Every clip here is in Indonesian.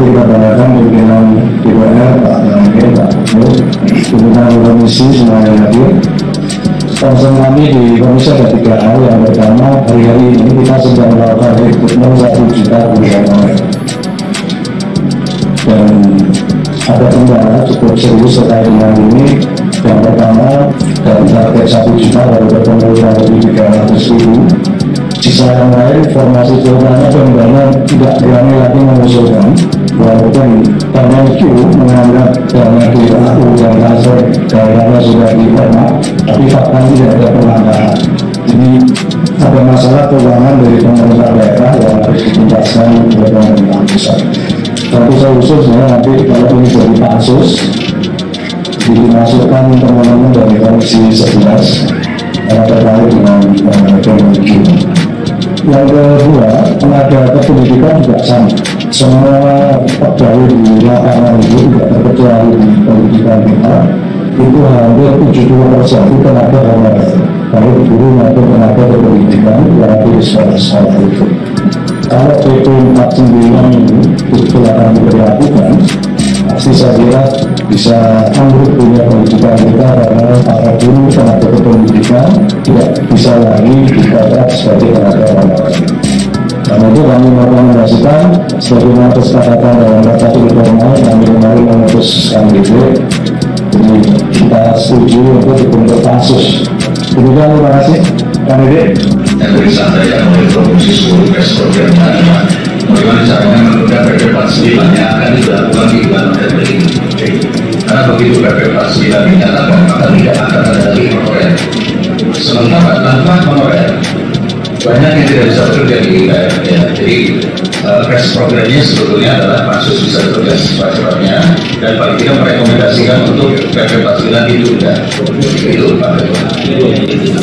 nanti kita tanyakan pimpinan DPR, Pak Nangke, Pak Gubernur, pimpinan komisi semuanya hadir. Concern kami di komisi ada 3 hal. Yang pertama, hari-hari ini kita sedang melakukan rekrutmen 1 juta pegawai. Dan ada kendala cukup serius terkait dengan ini. Yang pertama, dari target 1 juta baru bertemu lebih 300.000. Sisa yang lain, formasi programnya pembangunan tidak berani lagi mengusulkan walaupun PMQ menganggap dana DAU dan transfer daerahnya sudah diterima, tapi fakta tidak ada pelanggaran. Jadi ada masalah keuangan dari pemerintah daerah yang harus dituntaskan oleh pemerintah pusat. Tapi saya khususnya nanti kalau ini jadi pansus, dimasukkan teman-teman dari komisi 11 terkait dengan PMQ. Yang kedua, tenaga kependidikan juga sama. Semua pegawai di lapangan itu tidak terkecuali di pendidikan kita, itu hampir 70% itu tenaga honorer, baik guru maupun tenaga kependidikan yang di sekolah-sekolah itu. Kalau PP 49 ini betul akan diberlakukan, pasti saya kira bisa ambruk punya pendidikan kita karena para guru tenaga kependidikan tidak bisa lagi dikatakan sebagai tenaga honorer. Karena itu kami merekomendasikan sebagaimana kesepakatan dalam rapat informal kami kemarin memutuskan itu. Jadi kita setuju untuk dibentuk pansus. Demikian, terima kasih. Kang Dede. Yang disampaikan oleh Komisi 10 Presiden bagaimana caranya menunda PP 49 yang akan dilakukan di bulan November ini. Karena begitu PP 49 dinyatakan maka tidak akan ada lagi honorer. Sementara tanpa honorer banyak yang tidak bisa bekerja di daerah ya. Jadi cash programnya sebetulnya adalah pansus bisa bekerja secepatnya dan paling tidak merekomendasikan untuk PP 49 ditunda. Itu Pak Ketua.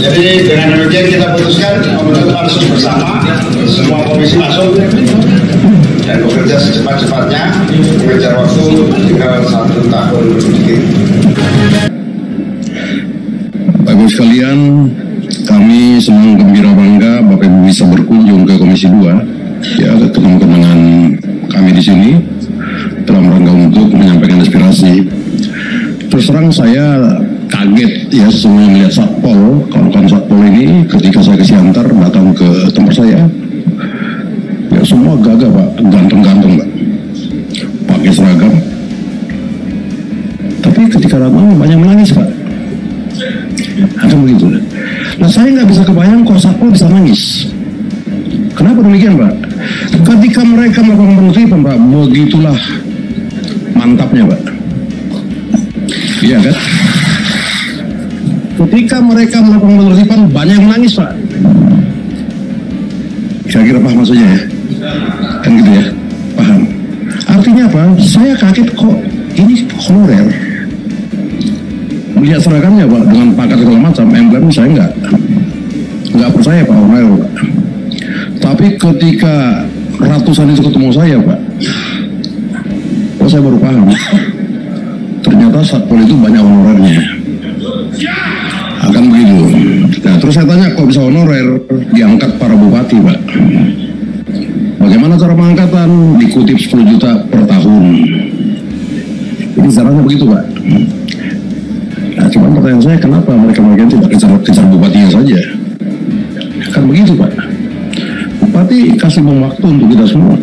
Jadi dengan demikian kita putuskan membentuk pansus bersama, semua komisi masuk dan bekerja secepat-cepatnya, mengejar waktu tinggal 1 tahun sedikit. Bapak sekalian, kami senang gembira bangga Bapak Ibu bisa berkunjung ke Komisi 2 ya, ketemu dengan kami di sini dalam rangka untuk menyampaikan aspirasi. Terus terang saya kaget ya sesungguhnya melihat Satpol, kawan-kawan Satpol ini ketika saya ke Siantar datang ke tempat saya, ya semua gagah Pak, ganteng-ganteng Pak, pakai seragam. Tapi ketika datang banyak menangis Pak. Ada begitu. Nah saya nggak bisa kebayang kok Satpol bisa nangis. Kenapa demikian Pak? Ketika mereka melakukan penertiban Pak, begitulah mantapnya Pak. Iya kan? Ketika mereka melakukan penertiban banyak yang menangis Pak. Saya kira paham maksudnya ya? Kan gitu ya? Paham. Artinya apa? Saya kaget kok ini honorer. Melihat seragamnya Pak, dengan paket segala macam, emblem saya nggak percaya Pak honorer Pak. Tapi ketika ratusan itu ketemu saya Pak, oh saya baru paham. Ternyata Satpol itu banyak honorernya. Akan begitu. Nah terus saya tanya kok bisa honorer diangkat para bupati Pak? Bagaimana cara pengangkatan? Dikutip 10 juta per tahun. Ini caranya begitu Pak. Nah cuma pertanyaan saya kenapa mereka tidak kejar bupatinya saja? Kan begitu Pak. Bupati kasih waktu untuk kita semua.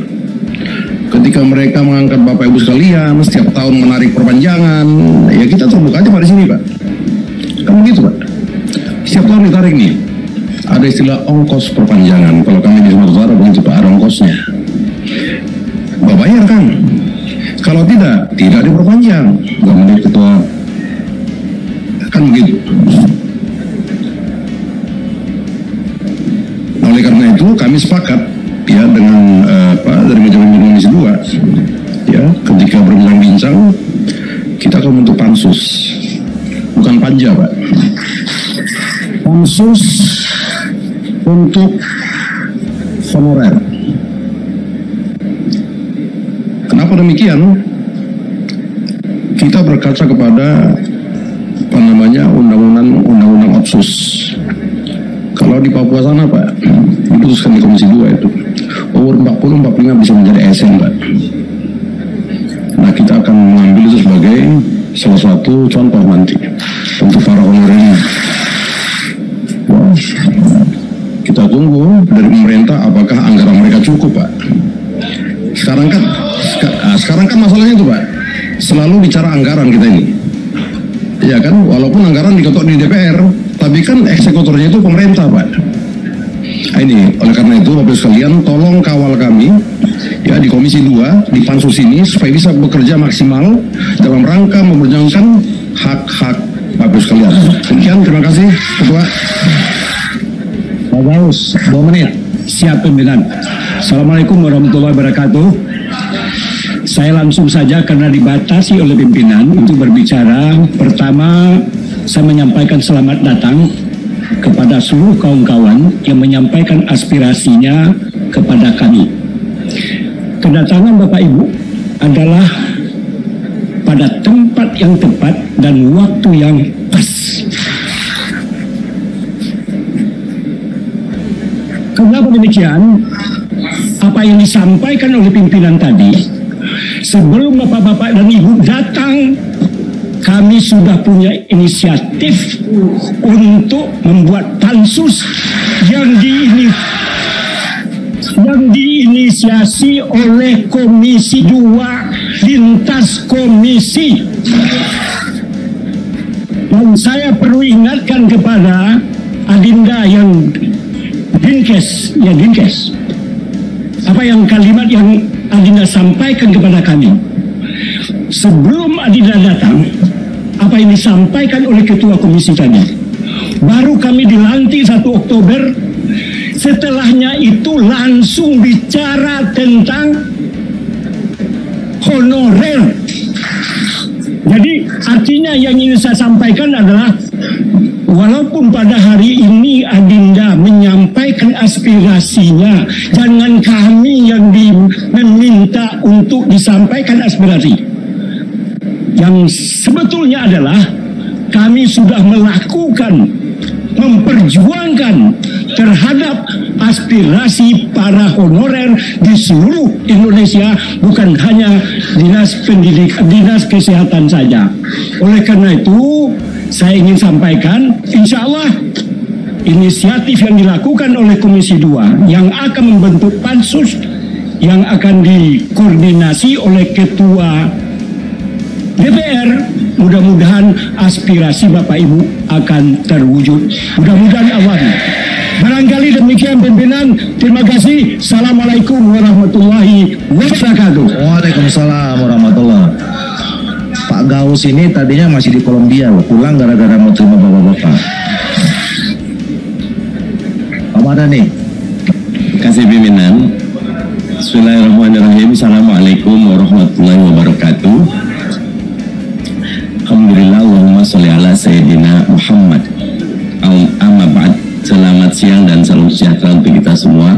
Ketika mereka mengangkat Bapak Ibu sekalian, setiap tahun menarik perpanjangan, ya kita terbuka aja Pak di sini Pak. Kan begitu Pak. Setiap tahun ditarik nih. Ada istilah ongkos perpanjangan. Kalau kami di Sumatera Utara begitu Pak, ada ongkosnya. Bapak bayar kan? Kalau tidak diperpanjang. Gak menjadi ketua. Kan begitu. Oleh karena itu kami sepakat ya dengan dari Majelis Komisi 2 ya, ketika berbincang-bincang kita akan membentuk pansus, bukan panja Pak, pansus untuk honorer. Kenapa demikian? Kita berkaca kepada undang-undang Otsus. Kalau di Papua sana Pak, diputuskan di Komisi 2 itu umur 40-45 bisa menjadi ASN Pak. kita akan mengambil itu sebagai salah satu contoh nanti untuk para honorernya. Kita tunggu dari pemerintah apakah anggaran mereka cukup, Pak. Sekarang kan masalahnya itu, Pak, selalu bicara anggaran kita ini, ya kan, walaupun anggaran diketok di DPR, tapi kan eksekutornya itu pemerintah, Pak. Nah, ini oleh karena itu Bapak sekalian tolong kawal kami ya di Komisi 2 di Pansus ini supaya bisa bekerja maksimal dalam rangka memperjuangkan hak-hak Bapak sekalian. Demikian, terima kasih Ketua. Pak Gaus, 2 menit. Siap pimpinan. Assalamualaikum warahmatullahi wabarakatuh. Saya langsung saja karena dibatasi oleh pimpinan untuk berbicara. Pertama, saya menyampaikan selamat datang kepada seluruh kawan-kawan yang menyampaikan aspirasinya kepada kami. Kedatangan Bapak Ibu adalah pada tempat yang tepat dan waktu yang pas. Kenapa demikian? Apa yang disampaikan oleh pimpinan tadi, sebelum Bapak-Bapak dan Ibu datang, kami sudah punya inisiatif untuk membuat pansus yang diinisiasi oleh Komisi 2 lintas komisi. Dan saya perlu ingatkan kepada Adinda yang Dinkes, apa yang kalimat yang Adinda sampaikan kepada kami. Sebelum Adinda datang, apa yang disampaikan oleh Ketua Komisi tadi, baru kami dilantik 1 Oktober, setelahnya itu langsung bicara tentang honorer. Jadi artinya yang ingin saya sampaikan adalah, walaupun pada hari ini Adinda menyampaikan aspirasinya, jangan kami yang meminta untuk disampaikan aspirasi. Yang sebetulnya adalah kami sudah melakukan, memperjuangkan terhadap aspirasi para honorer di seluruh Indonesia, bukan hanya dinas pendidikan, dinas kesehatan saja. Oleh karena itu, saya ingin sampaikan, insya Allah inisiatif yang dilakukan oleh Komisi 2 yang akan membentuk pansus yang akan dikoordinasi oleh Ketua DPR, mudah-mudahan aspirasi Bapak Ibu akan terwujud. Mudah-mudahan awan. Barangkali demikian pimpinan. Terima kasih. Assalamualaikum warahmatullahi wabarakatuh. Waalaikumsalam warahmatullahi. Pak Gaus ini tadinya masih di Kolombia loh, pulang gara-gara mau terima bapak-bapak. Pak Madani. Kasih pimpinan. Bismillahirrahmanirrahim. Assalamualaikum warahmatullahi wabarakatuh. Alhamdulillah, Allahumma sholli ala Sayyidina Muhammad. Amma ba'd. Selamat siang dan salam sejahtera untuk kita semua.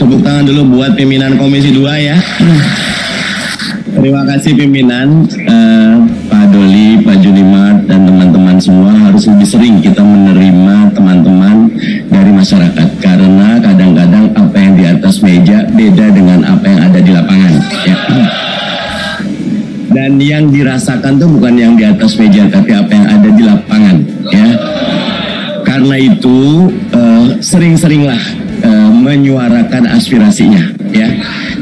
Tepuk tangan dulu buat pimpinan Komisi 2 ya. Terima kasih pimpinan, Pak Doli, Pak Junimart, dan teman-teman semua. Harus lebih sering kita menerima teman-teman dari masyarakat, karena kadang-kadang apa yang di atas meja beda dengan apa yang ada di lapangan ya. Dan yang dirasakan tuh bukan yang di atas meja, tapi apa yang ada di lapangan ya. Karena itu sering-seringlah menyuarakan aspirasinya ya.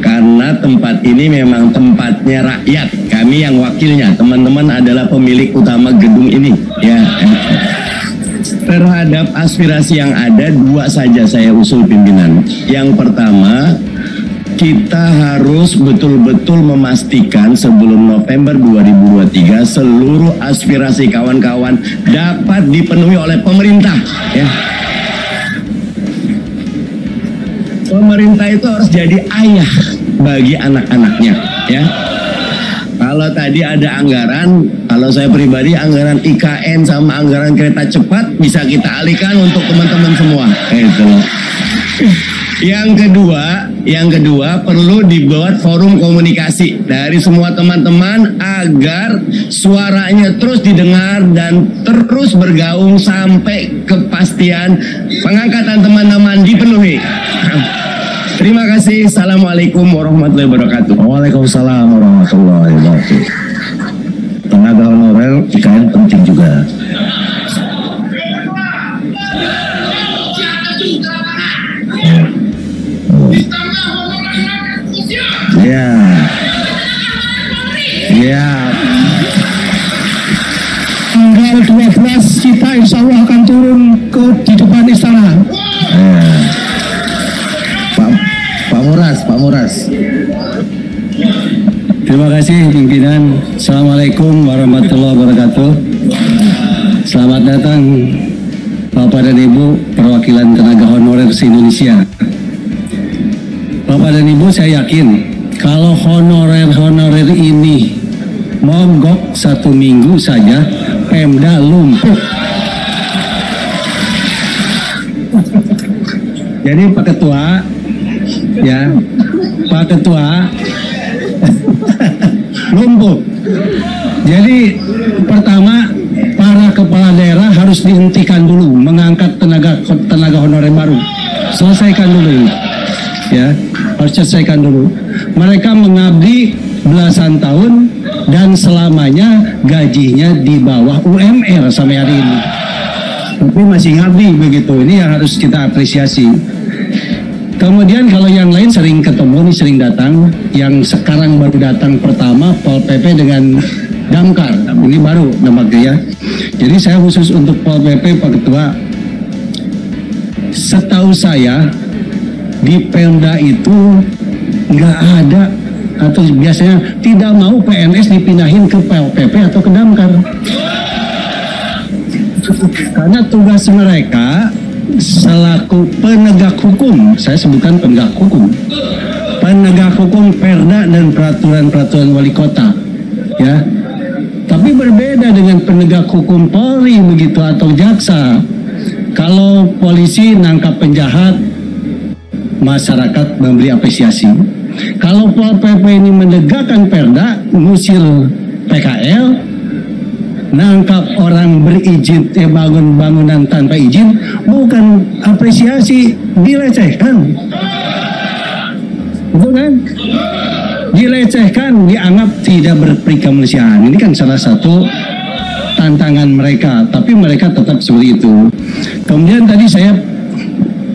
Karena tempat ini memang tempatnya rakyat. Kami yang wakilnya, teman-teman adalah pemilik utama gedung ini ya. Terhadap aspirasi yang ada, 2 saja saya usul pimpinan. Yang pertama, kita harus betul-betul memastikan sebelum November 2023 seluruh aspirasi kawan-kawan dapat dipenuhi oleh pemerintah ya. Pemerintah itu harus jadi ayah bagi anak-anaknya ya. Kalau tadi ada anggaran, kalau saya pribadi anggaran IKN sama anggaran kereta cepat bisa kita alihkan untuk teman-teman semua. Itu. Yang kedua perlu dibuat forum komunikasi dari semua teman-teman agar suaranya terus didengar dan terus bergaung sampai kepastian pengangkatan teman-teman dipenuhi. Terima kasih. Assalamualaikum warahmatullahi wabarakatuh. Waalaikumsalam warahmatullahi wabarakatuh. Tenaga honorer IKN penting juga. Ya. Ya. Tanggal 12 kita insya Allah akan turun di depan istana. Ya. Pak Muras. Terima kasih pimpinan. Assalamualaikum warahmatullahi wabarakatuh. Selamat datang Bapak dan Ibu perwakilan tenaga honorer se-Indonesia. Bapak dan Ibu, saya yakin kalau honorer ini mogok 1 minggu saja, Pemda lumpuh. Jadi Pak Ketua, ya, Pak Ketua lumpuh. Jadi pertama, para kepala daerah harus dihentikan dulu mengangkat tenaga honorer baru. Selesaikan dulu ini. Ya, harus selesaikan dulu. Mereka mengabdi belasan tahun dan selamanya gajinya di bawah UMR sampai hari ini. Tapi masih ngabdi begitu. Ini yang harus kita apresiasi. Kemudian kalau yang lain sering ketemu nih, sering datang. Yang sekarang baru datang pertama Pol PP dengan Damkar. Ini baru nampaknya ya. Jadi saya khusus untuk Pol PP, Pak Ketua. Setahu saya di Pemda itu nggak ada atau biasanya tidak mau PNS dipindahin ke Pol PP atau ke Damkar. Karena tugas mereka selaku penegak hukum, saya sebutkan penegak hukum Perda dan peraturan wali kota, ya. Tapi berbeda dengan penegak hukum Polri begitu atau jaksa. Kalau polisi nangkap penjahat, masyarakat memberi apresiasi. Kalau Pol PP ini menegakkan perda, ngusir PKL, nangkap orang berizin bangun bangunan tanpa izin, bukan apresiasi, dilecehkan. Betul kan? Dilecehkan, dianggap tidak berperi kemanusiaan. Ini kan salah satu tantangan mereka, tapi mereka tetap seperti itu. Kemudian tadi saya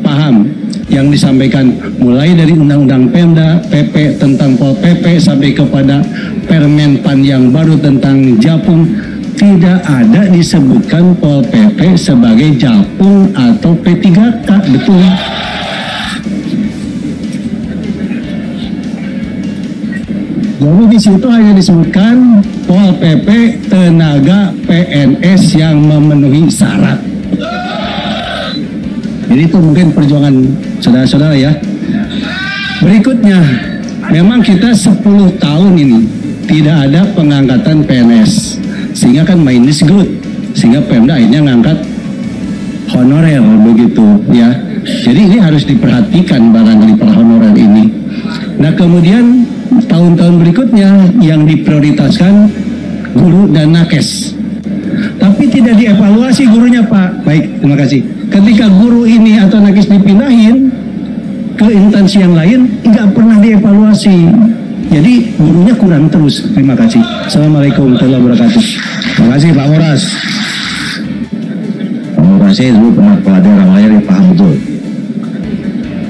paham yang disampaikan mulai dari Undang-Undang Pemda, PP tentang Pol PP sampai kepada Permenpan yang baru tentang Japung, tidak ada disebutkan Pol PP sebagai Japung atau P3K, betul? Jadi di situ hanya disebutkan Pol PP tenaga PNS yang memenuhi syarat. Jadi itu mungkin perjuangan saudara-saudara ya. Berikutnya, memang kita 10 tahun ini tidak ada pengangkatan PNS, sehingga kan minus good, sehingga Pemda akhirnya ngangkat honorer begitu ya. Jadi ini harus diperhatikan barangkali para honorer ini. Nah kemudian tahun-tahun berikutnya yang diprioritaskan guru dan nakes, tapi tidak dievaluasi gurunya Pak. Baik, terima kasih. Ketika guru ini atau nakes dipindahin ke instansi yang lain, nggak pernah dievaluasi. Jadi gurunya kurang terus. Terima kasih. Assalamualaikum warahmatullahi wabarakatuh. Terima kasih Pak Muras. Pak Muras saya dulu pernah kepala daerah, makanya dia paham betul.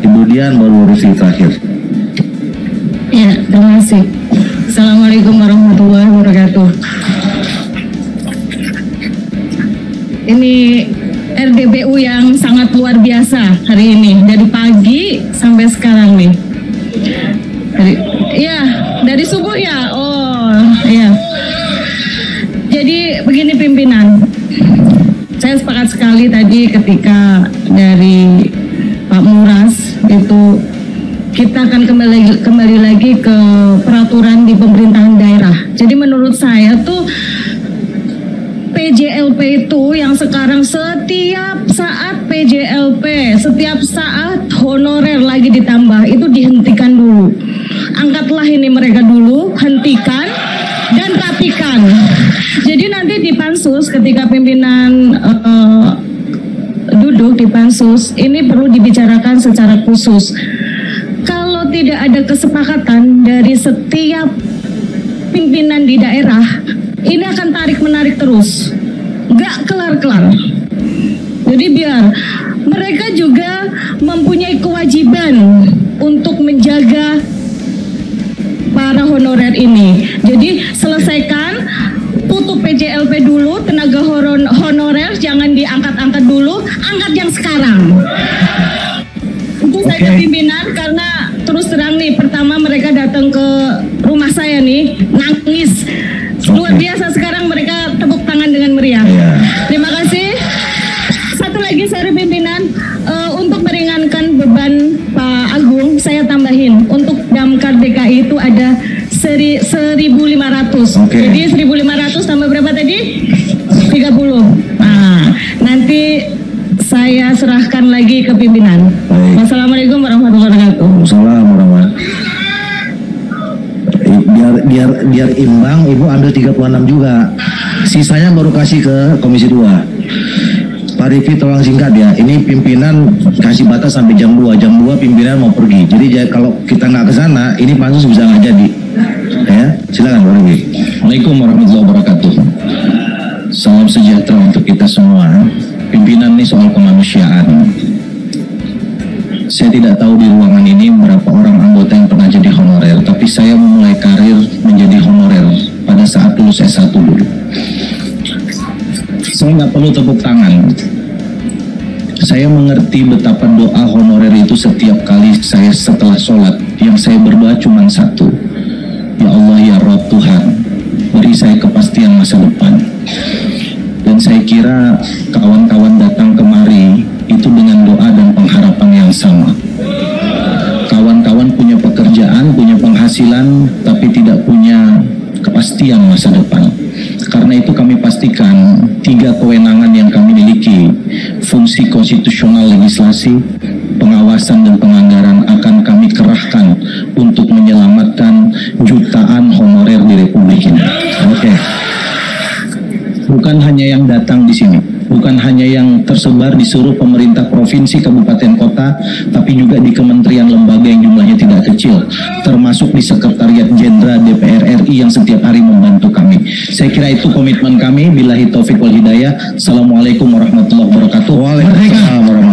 Kemudian baru review terakhir. Ya, terima kasih. Assalamualaikum warahmatullahi wabarakatuh. Ini RDBU yang sangat luar biasa hari ini, dari pagi sampai sekarang nih. Dari subuh ya. Oh, ya. Jadi begini pimpinan, saya sepakat sekali tadi ketika dari Pak Muras itu kita akan kembali lagi ke peraturan di pemerintahan daerah. Jadi menurut saya tuh PJLP itu yang sekarang setiap saat PJLP, setiap saat honorer lagi ditambah, itu dihentikan dulu. Angkatlah ini mereka dulu, hentikan dan rapikan. Jadi nanti di pansus ketika pimpinan duduk di pansus, ini perlu dibicarakan secara khusus. tidak ada kesepakatan dari setiap pimpinan di daerah, ini akan tarik-menarik terus, nggak kelar-kelar. Jadi biar mereka juga mempunyai kewajiban untuk menjaga para honorer ini. Jadi selesaikan, tutup PJLP dulu, tenaga honorer jangan diangkat-angkat dulu, angkat yang sekarang. Itu saya pimpinan, karena terus terang nih, pertama mereka datang ke rumah saya nih, nangis. Luar biasa, sekarang mereka tepuk tangan dengan meriah. Terima kasih. Satu lagi saya pimpinan, untuk meringankan beban Pak Agung, saya tambahin untuk Damkar DKI itu ada 1.500. Jadi 1.500 tambah berapa tadi? 30. Nah, nanti saya serahkan lagi ke pimpinan. Wassalamualaikum warahmatullahi wabarakatuh. Waalaikumsalam warahmatullahi. Biar imbang, Ibu ambil 36 juga. Sisanya baru kasih ke Komisi 2. Pak Rifki tolong singkat ya. Ini pimpinan kasih batas sampai jam 2. Jam 2 pimpinan mau pergi. Jadi kalau kita nggak ke sana, ini pansus bisa nggak jadi. Ya, silakan Pak Rifki. Assalamualaikum warahmatullahi wabarakatuh. Salam sejahtera untuk kita semua. Pimpinan ini soal kemanusiaan. Saya tidak tahu di ruangan ini berapa orang anggota yang pernah jadi honorer, tapi saya memulai karir menjadi honorer pada saat lulus S1 dulu. Saya nggak perlu tepuk tangan. Saya mengerti betapa doa honorer itu setiap kali saya setelah sholat. Yang saya berdoa cuma satu. Ya Allah, ya Rabb Tuhan, beri saya kepastian masa depan. Dan saya kira kawan-kawan datang kemari itu dengan doa dan pengharapan yang sama. Kawan-kawan punya pekerjaan, punya penghasilan, tapi tidak punya kepastian masa depan. Karena itu kami pastikan 3 kewenangan yang kami miliki, fungsi konstitusional legislasi, pengawasan dan penganggaran akan kami kerahkan untuk menyelamatkan jutaan honorer di Republik ini. Oke. Bukan hanya yang datang di sini, bukan hanya yang tersebar di seluruh pemerintah provinsi, kabupaten, kota, tapi juga di kementerian lembaga yang jumlahnya tidak kecil, termasuk di Sekretariat Jenderal DPR RI yang setiap hari membantu kami. Saya kira itu komitmen kami. Billahi taufiq wal hidayah. Assalamualaikum warahmatullahi wabarakatuh. Waalaikumsalam warahmatullahi wabarakatuh.